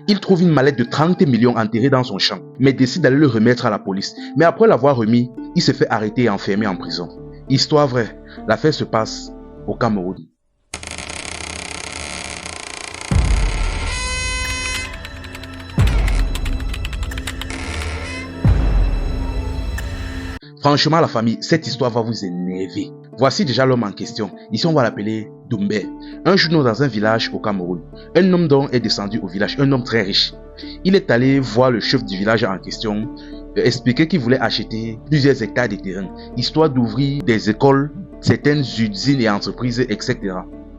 Il trouve une mallette de 30 millions enterrée dans son champ, mais décide d'aller le remettre à la police. Mais après l'avoir remis, il se fait arrêter et enfermer en prison. Histoire vraie, l'affaire se passe au Cameroun. Franchement, la famille, cette histoire va vous énerver. Voici déjà l'homme en question. Ici, on va l'appeler Doumbé. Un jour, dans un village au Cameroun, un homme donc est descendu au village, un homme très riche. Il est allé voir le chef du village en question, expliquer qu'il voulait acheter plusieurs hectares de terrain, histoire d'ouvrir des écoles, certaines usines et entreprises, etc.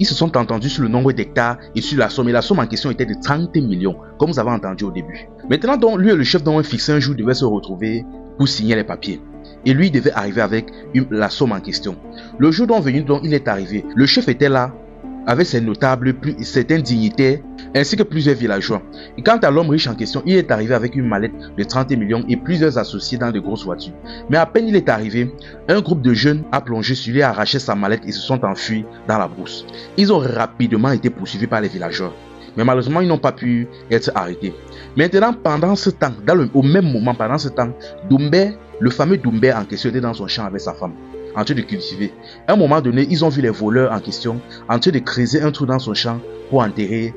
Ils se sont entendus sur le nombre d'hectares et sur la somme. Et la somme en question était de 30 millions, comme vous avez entendu au début. Maintenant, donc, lui et le chef donc fixé un jour devaient se retrouver pour signer les papiers. Et lui devait arriver avec la somme en question. Le jour dont venu, donc, il est arrivé. Le chef était là, avec ses notables, certains dignitaires, ainsi que plusieurs villageois. Et quant à l'homme riche en question, il est arrivé avec une mallette de 30 millions et plusieurs associés dans de grosses voitures. Mais à peine il est arrivé, un groupe de jeunes a plongé sur lui, a arraché sa mallette et se sont enfuis dans la brousse. Ils ont rapidement été poursuivis par les villageois. Mais malheureusement, ils n'ont pas pu être arrêtés. Maintenant, pendant ce temps, au même moment, pendant ce temps, Doumbé, le fameux Doumbé en question, était dans son champ avec sa femme, en train de cultiver. À un moment donné, ils ont vu les voleurs en question en train de creuser un trou dans son champ pour enterrer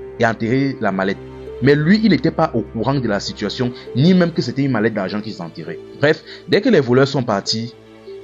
la mallette. Mais lui, il n'était pas au courant de la situation, ni même que c'était une mallette d'argent qu'ils enterraient. Bref, dès que les voleurs sont partis,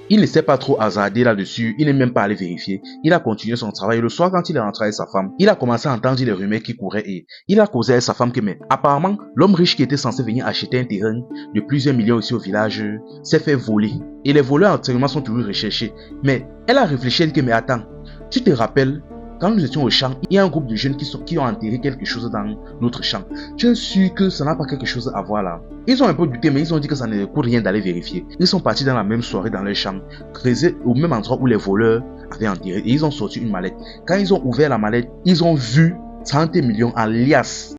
il ne s'est pas trop hasardé là-dessus, il n'est même pas allé vérifier. Il a continué son travail. Le soir, quand il est rentré avec sa femme, il a commencé à entendre les rumeurs qui couraient et il a causé avec sa femme que, mais apparemment, l'homme riche qui était censé venir acheter un terrain de plusieurs millions ici au village s'est fait voler. Et les voleurs actuellement sont toujours recherchés. Mais elle a réfléchi, elle dit que, mais attends, tu te rappelles, quand nous étions au champ, il y a un groupe de jeunes qui ont enterré quelque chose dans notre champ. Tu es sûr que ça n'a pas quelque chose à voir là? Ils ont un peu douté, mais ils ont dit que ça ne coûte rien d'aller vérifier. Ils sont partis dans la même soirée dans leur champ, creusés au même endroit où les voleurs avaient enterré. Et ils ont sorti une mallette. Quand ils ont ouvert la mallette, ils ont vu 30 millions en liasse